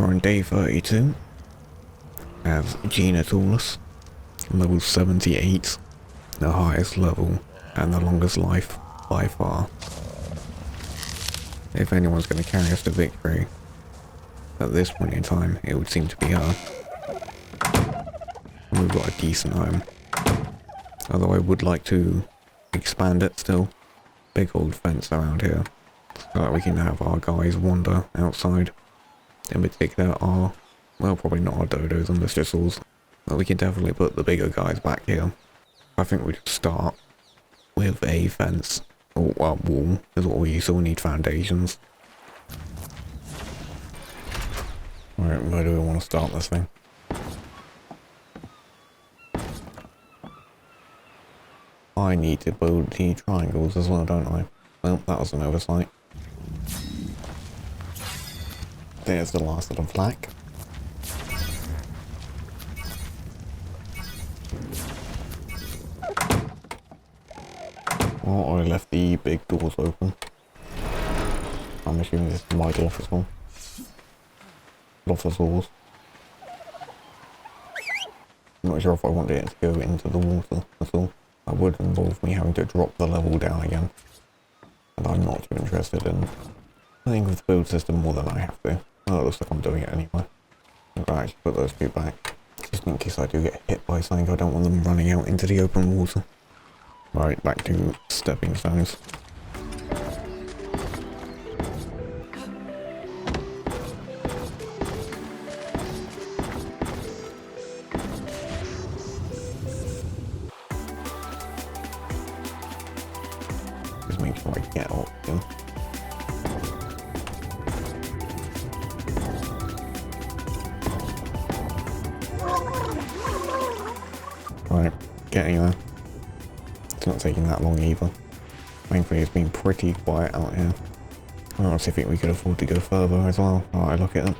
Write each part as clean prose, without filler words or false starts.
we're on day 32 as Genitaurus, level 78, the highest level and the longest life by far. If anyone's going to carry us to victory at this point in time, it would seem to be her. And we've got a decent home, although I would like to expand it still. Big old fence around here so that we can have our guys wander outside. In particular our, well, probably not our dodos and mysticisals, but we can definitely put the bigger guys back here. I think we should start with a fence, or a wall is what we use, so we need foundations. Right, where do we want to start this thing? I need to build the triangles as well, don't I? Well, that was an oversight. There's the last of the flak. Well, I left the big doors open. I'm assuming this is my glove as well. Glove. I'm not sure if I want it to go into the water at all. That would involve me having to drop the level down again. And I'm not too interested in playing with the build system more than I have to. Oh, it looks like I'm doing it anyway. I'm gonna actually put those two back, just in case I do get hit by something. I don't want them running out into the open water. Right, back to stepping stones. Just make sure I get up here. Right, getting there. It's not taking that long either. Thankfully it's been pretty quiet out here. I honestly think we could afford to go further as well. Alright, look at it.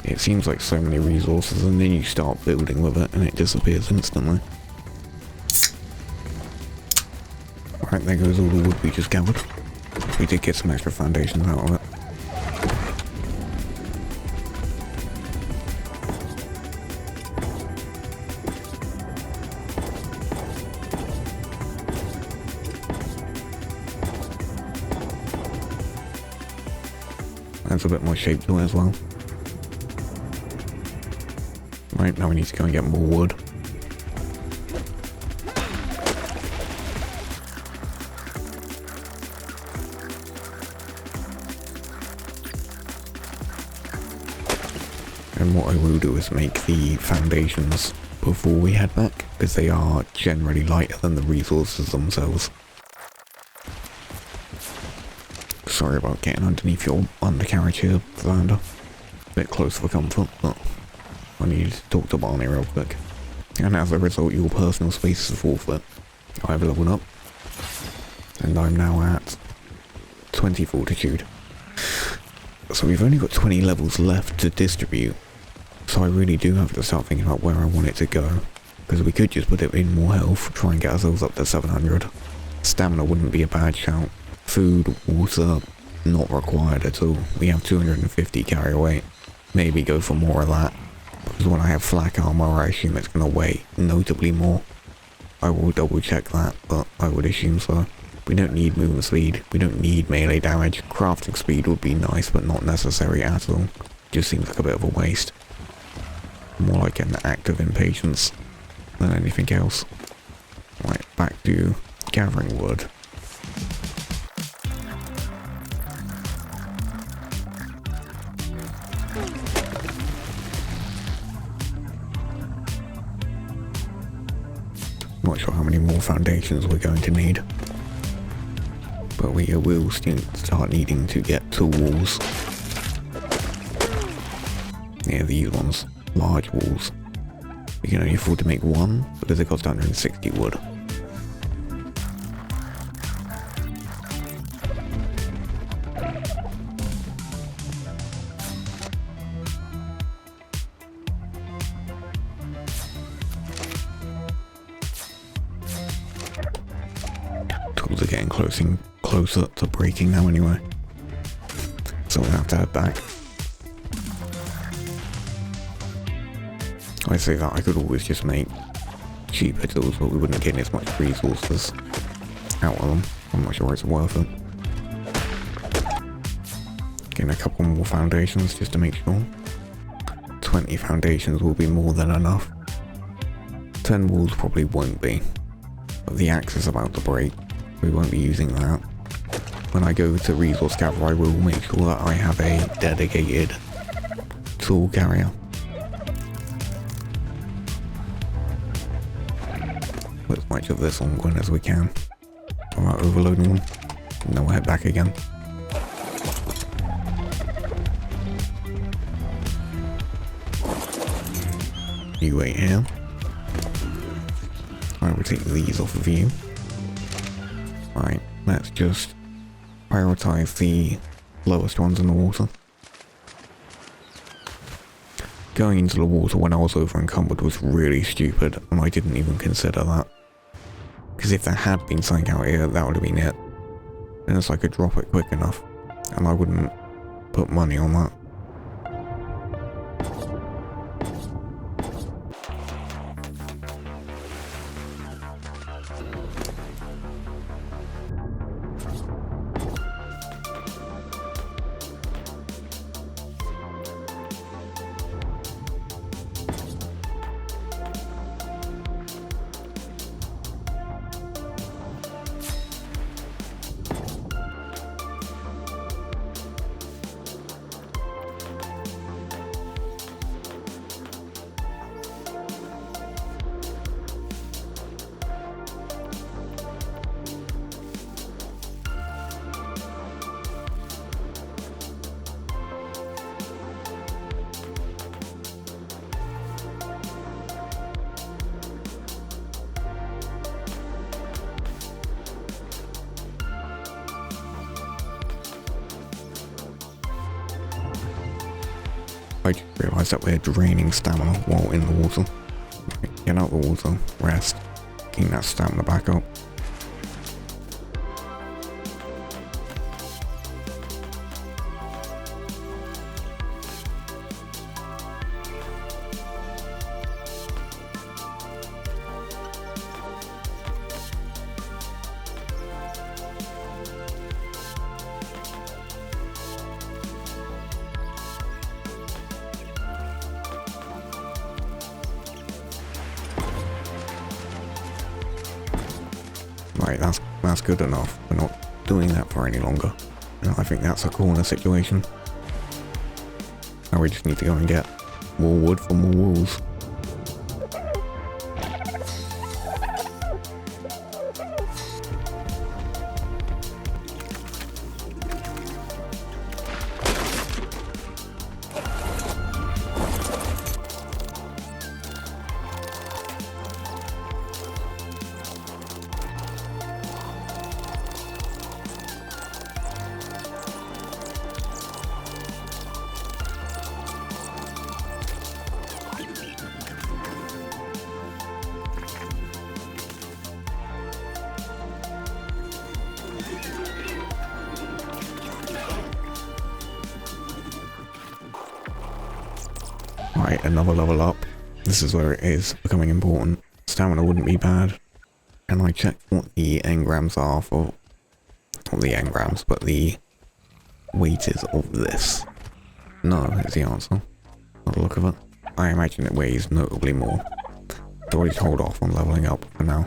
It seems like so many resources, and then you start building with it and it disappears instantly. Right, there goes all the wood we just gathered. We did get some extra foundations out of it. Adds a bit more shape to it as well. Right, now we need to go and get more wood. And what I will do is make the foundations before we head back, because they are generally lighter than the resources themselves. Sorry about getting underneath your undercarriage here, Xander. A bit close for comfort, but I need to talk to Barney real quick. And as a result, your personal space is forfeit. I've leveled up. And I'm now at 20 fortitude. So we've only got 20 levels left to distribute. So I really do have to start thinking about where I want it to go. Because we could just put it in more health, try and get ourselves up to 700. Stamina wouldn't be a bad shout. Food, water, not required at all. We have 250 carry weight. Maybe go for more of that. Because when I have flak armor, I assume it's going to weigh notably more. I will double check that, but I would assume so. We don't need movement speed, we don't need melee damage. Crafting speed would be nice, but not necessary at all. Just seems like a bit of a waste. More like an act of impatience than anything else. Right, back to gathering wood. many more foundations we're going to need. But we will start needing to get to walls. Yeah, these ones. Large walls. We can only afford to make one because it costs 160 wood. Tools are getting closer to breaking now anyway. So we'll have to head back. I say that I could always just make cheaper tools, but we wouldn't get as much resources out of them. I'm not sure it's worth it. Getting a couple more foundations just to make sure. 20 foundations will be more than enough. 10 walls probably won't be. But the axe is about to break. We won't be using that. When I go to resource gather, I will make sure that I have a dedicated tool carrier. Put as much of this on going as we can without overloading them. And then we'll head back again. You wait here. I will take these off of you. Right, let's just prioritize the lowest ones in the water. Going into the water when I was over encumbered was really stupid, and I didn't even consider that. Because if there had been something out here, that would have been it. Unless I could drop it quick enough, and I wouldn't put money on that. I just realised that we're draining stamina while in the water. Get out the water, rest, getting that stamina back up. Right, that's good enough. We're not doing that for any longer. You know, I think that's a corner situation. Now we just need to go and get more wood for more walls. Right, another level up. This is where it is becoming important. Stamina wouldn't be bad. And I checked what the engrams are for... Not the engrams, but the weight is of this. No, is the answer. By the look of it. I imagine it weighs notably more. So I'll just hold off on leveling up for now.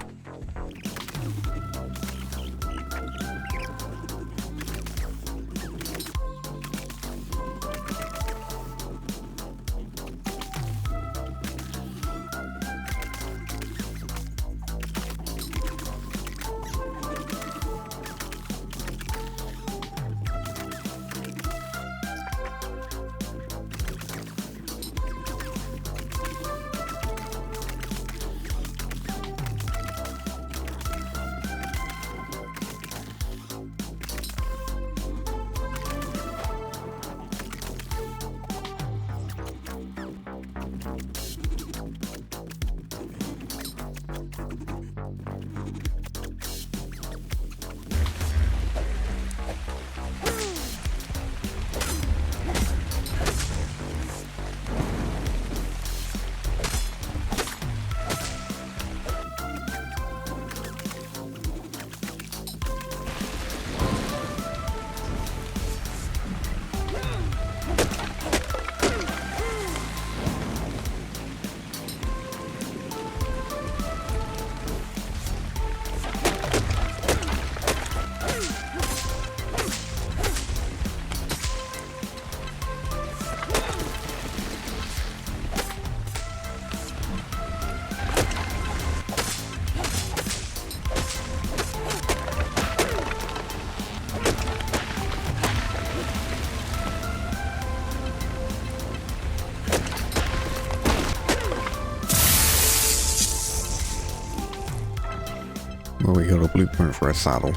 blueprint for a saddle.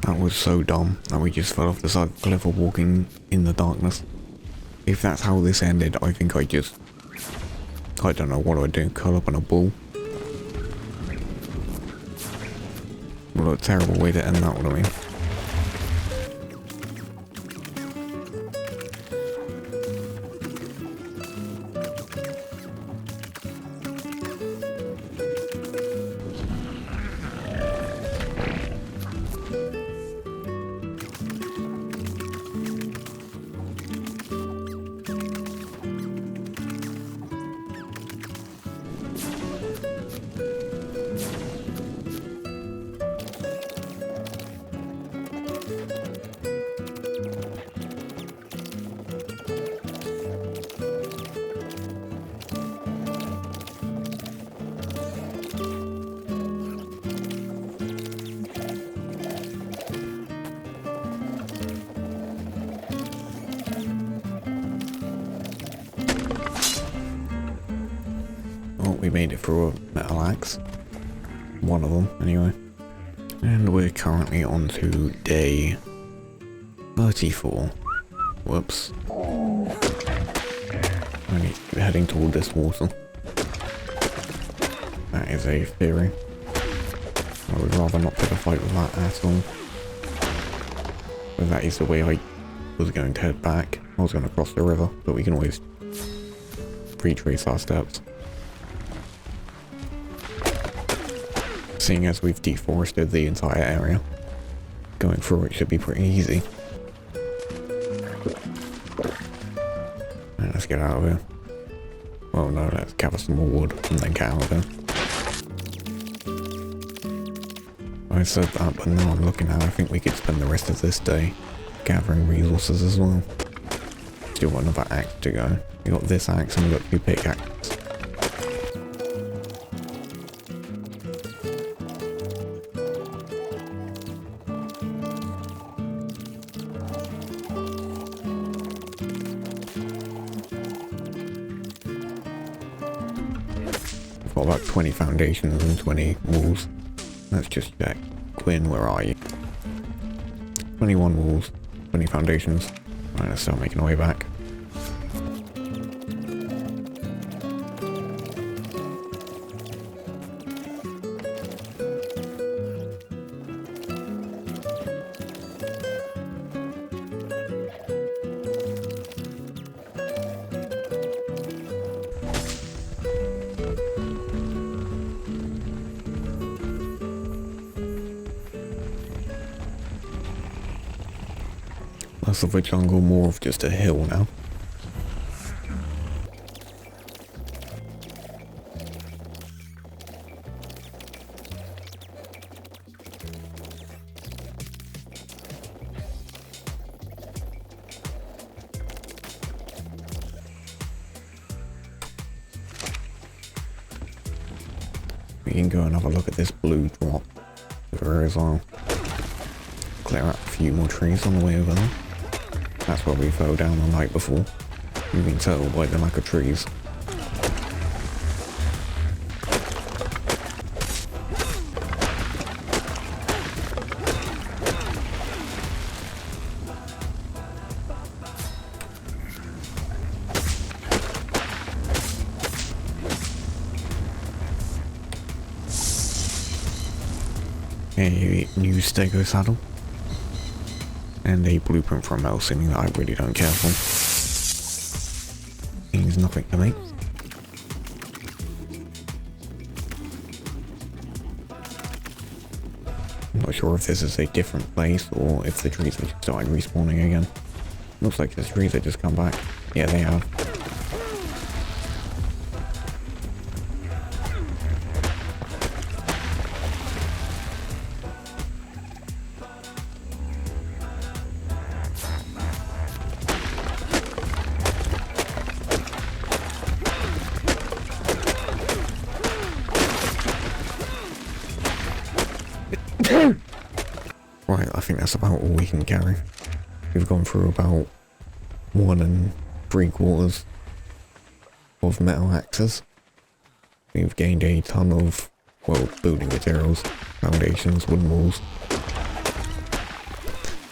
That was so dumb that we just fell off the side of the cliff while walking in the darkness. If that's how this ended, I think I don't know what I'd do, curl up in a ball. What a terrible way to end that one, I mean. We made it through a metal axe. One of them, anyway. And we're currently on to day 34. Whoops. Only heading toward this water. That is a theory. I would rather not pick a fight with that at all. But that is the way I was going to head back. I was going to cross the river, but we can always retrace our steps. Seeing as we've deforested the entire area, going through it should be pretty easy. Right, let's get out of here. Well, no, let's gather some more wood and then get out of here. I said that, but now I'm looking at it, I think we could spend the rest of this day gathering resources as well. Still got another axe to go. We got this axe and we got 2 pickaxes. Got about 20 foundations and 20 walls. Let's just check. Quinn, where are you? 21 walls, 20 foundations. Right, let's start making our way back. Less of a jungle, more of just a hill now. We can go and have a look at this blue drop over as well. Clear out a few more trees on the way over there. That's where we fell down the night before. You can tell by the lack of trees. A new stego saddle. And a blueprint for a metal ceiling that I really don't care for. Means nothing to me. I'm not sure if this is a different place or if the trees have just started respawning again. Looks like the trees have just come back. Yeah, they have. that's about all we can carry. We've gone through about 1 3/4 of metal axes. We've gained a ton of, well, building materials, foundations, wooden walls.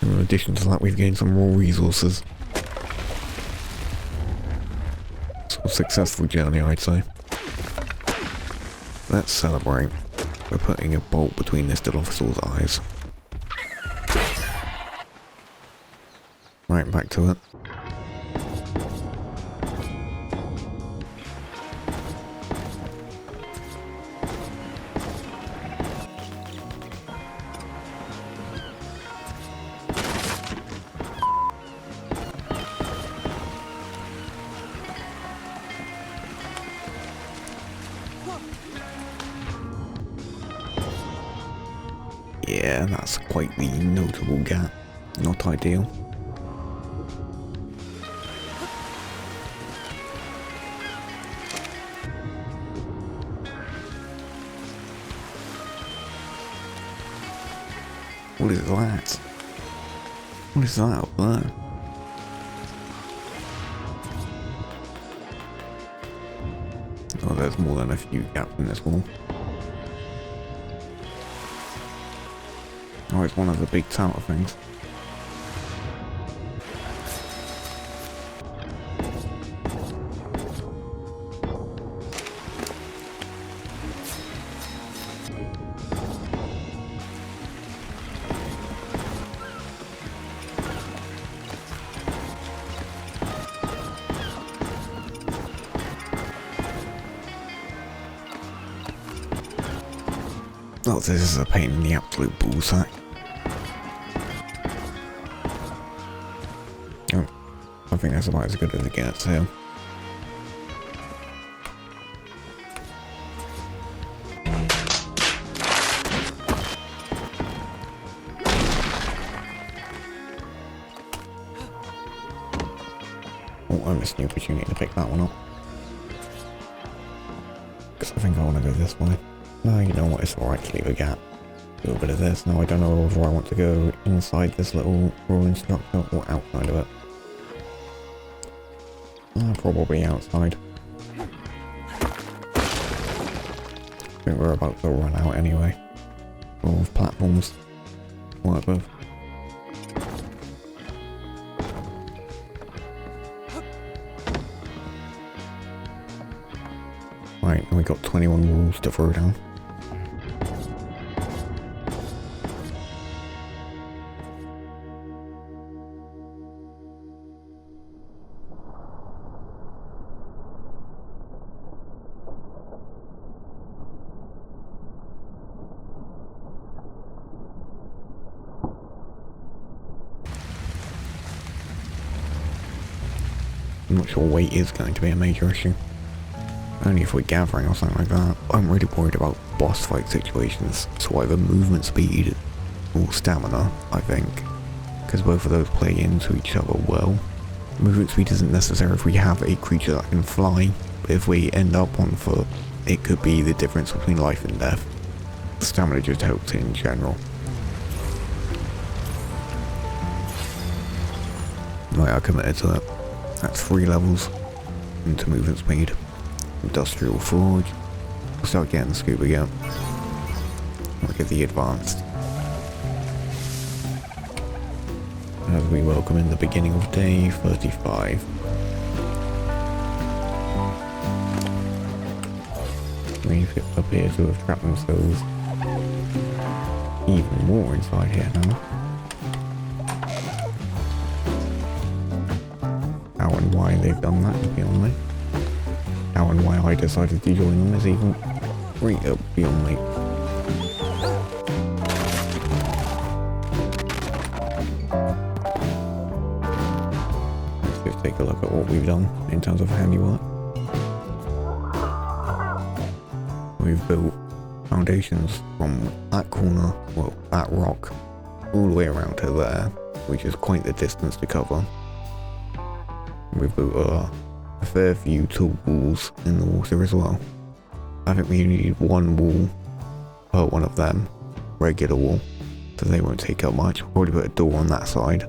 And in addition to that, we've gained some raw resources. So a successful journey, I'd say. Let's celebrate. We're putting a bolt between this Dilophosaur's eyes. Right, back to it. Yeah, that's quite the notable gap. Not ideal. What is that? What is that up there? Oh, there's more than a few gaps in this wall. Oh, it's one of the big tower things. Oh, this is a pain in the absolute ballsack. Oh, I think that's about as good as it gets here. Oh, I missed the opportunity to pick that one up. Because I think I want to go this way. No, you know what, it's alright to leave a gap. A little bit of this. Now I don't know whether I want to go inside this little ruin structure or outside of it. Probably outside. I think we're about to run out anyway. Of platforms. Work with. Right, we got 21 walls to throw down. I'm not sure weight is going to be a major issue. Only if we're gathering or something like that. I'm really worried about boss fight situations, so either movement speed or stamina, I think. Because both of those play into each other well. Movement speed isn't necessary if we have a creature that can fly, but if we end up on foot, it could be the difference between life and death. Stamina just helps in general. Right, I committed to that. That's 3 levels into movement speed. Industrial forge. We'll start getting scuba again. We'll get the advanced. As we welcome in the beginning of day 35. We appear to have trapped themselves even more inside here now. How and why they've done that is beyond me. How and why I decided to join them is even greater beyond me. Let's just take a look at what we've done in terms of handiwork. We've built foundations from that corner, well, that rock, all the way around to there, which is quite the distance to cover. We've built a fair few tall walls in the water as well. I think we need 1 wall per one of them, regular wall, so they won't take up much. Probably put a door on that side,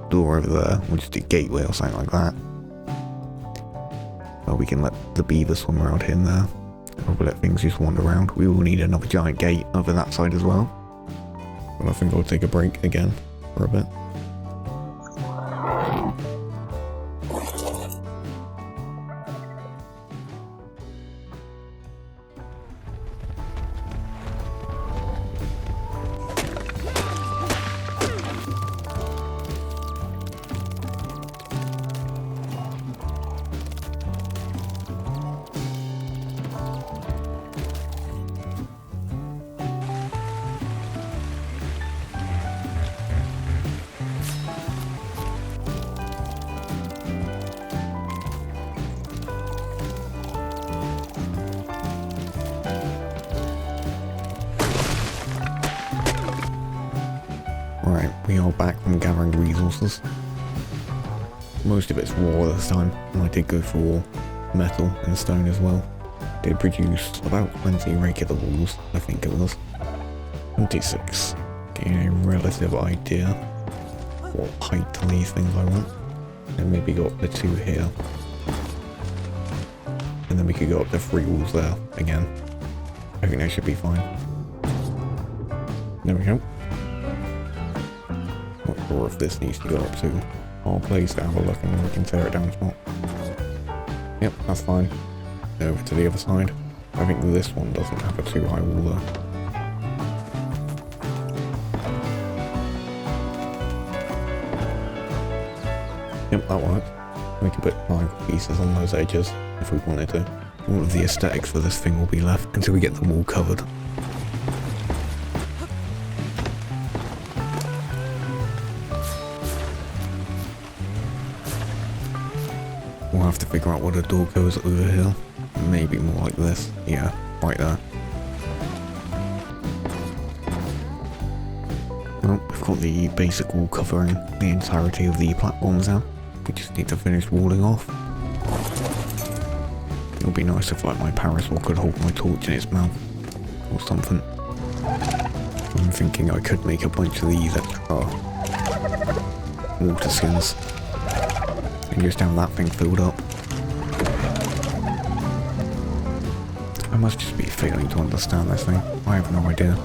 door over there, or just a gateway or something like that. Well, we can let the beaver swim around here and there. Probably let things just wander around. We will need another giant gate over that side as well. But I think I'll take a break again for a bit. Right, we are back from gathering resources. Most of it's raw this time, and I did go for metal and stone as well. Did produce about 20 regular walls, I think it was. 26. Getting a relative idea what height to these things I want. And maybe go up to 2 here. And then we could go up to 3 walls there again. I think that should be fine. There we go. Not sure if this needs to go up to our place to have a look and then we can tear it down as well. Yep, that's fine. Over to the other side. I think this one doesn't have a too high wall though. Yep, that works. We can put triangle pieces on those edges if we wanted to. All of the aesthetics for this thing will be left until we get the wall covered. We'll have to figure out where the door goes over here. Maybe more like this. Yeah, right there. Well, we've got the basic wall covering the entirety of the platforms now. We just need to finish walling off. It would be nice if like my parasol could hold my torch in its mouth. Or something. I'm thinking I could make a bunch of these extra water skins. And just have that thing filled up. I must just be failing to understand this thing. I have no idea.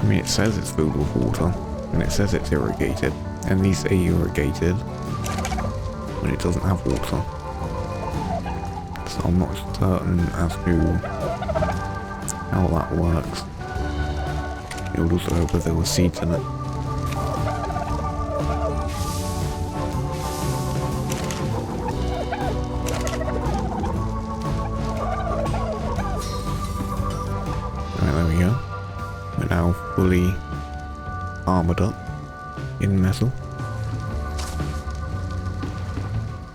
I mean, it says it's filled with water, and it says it's irrigated, and these are irrigated when it doesn't have water. So I'm not certain as to how that works. It would also help if there were seeds in it. Now fully armoured up in metal,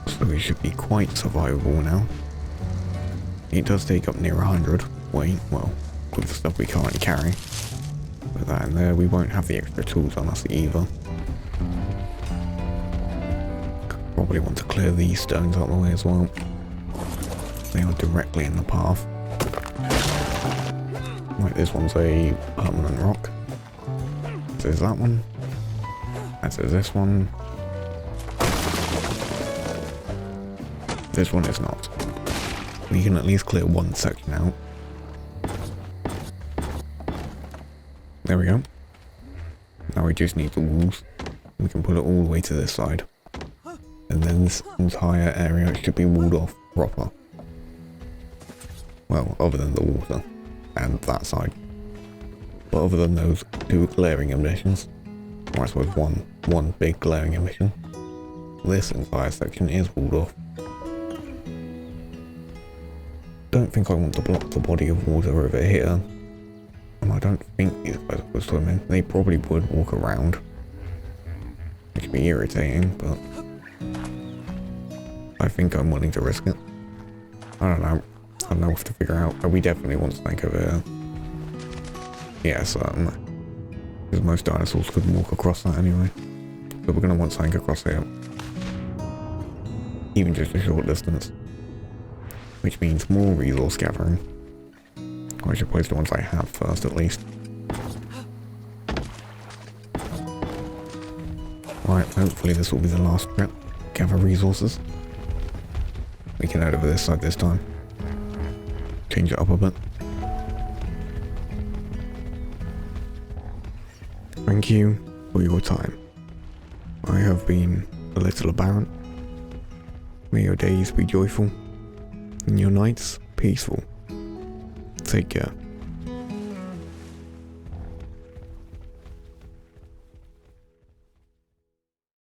so it should be quite survivable now. It does take up near 100 weight, well, with the stuff we currently carry. With that in there, we won't have the extra tools on us either. Probably want to clear these stones out of the way as well. They are directly in the path. Right, this one's a permanent rock. So is that one. As is this one. This one is not. We can at least clear one section out. There we go. Now we just need the walls. We can put it all the way to this side. And then this entire area should be walled off proper. Well, other than the water. And that side. But other than those 2 glaring emissions, or I suppose one big glaring emission, this entire section is walled off. Don't think I want to block the body of water over here. And I don't think these guys would swim in. They probably would walk around. Which would be irritating, but I think I'm willing to risk it. I don't know. I don't know what to figure out. We definitely want something over here. Yeah, certainly. Because most dinosaurs couldn't walk across that anyway. But we're going to want something across here. Even just a short distance. Which means more resource gathering. Or I should place the ones I have first at least. Hopefully this will be the last trip. Gather resources. We can head over this side this time. Change it up a bit. Thank you for your time. I have been a little aberrant. May your days be joyful and your nights peaceful. Take care.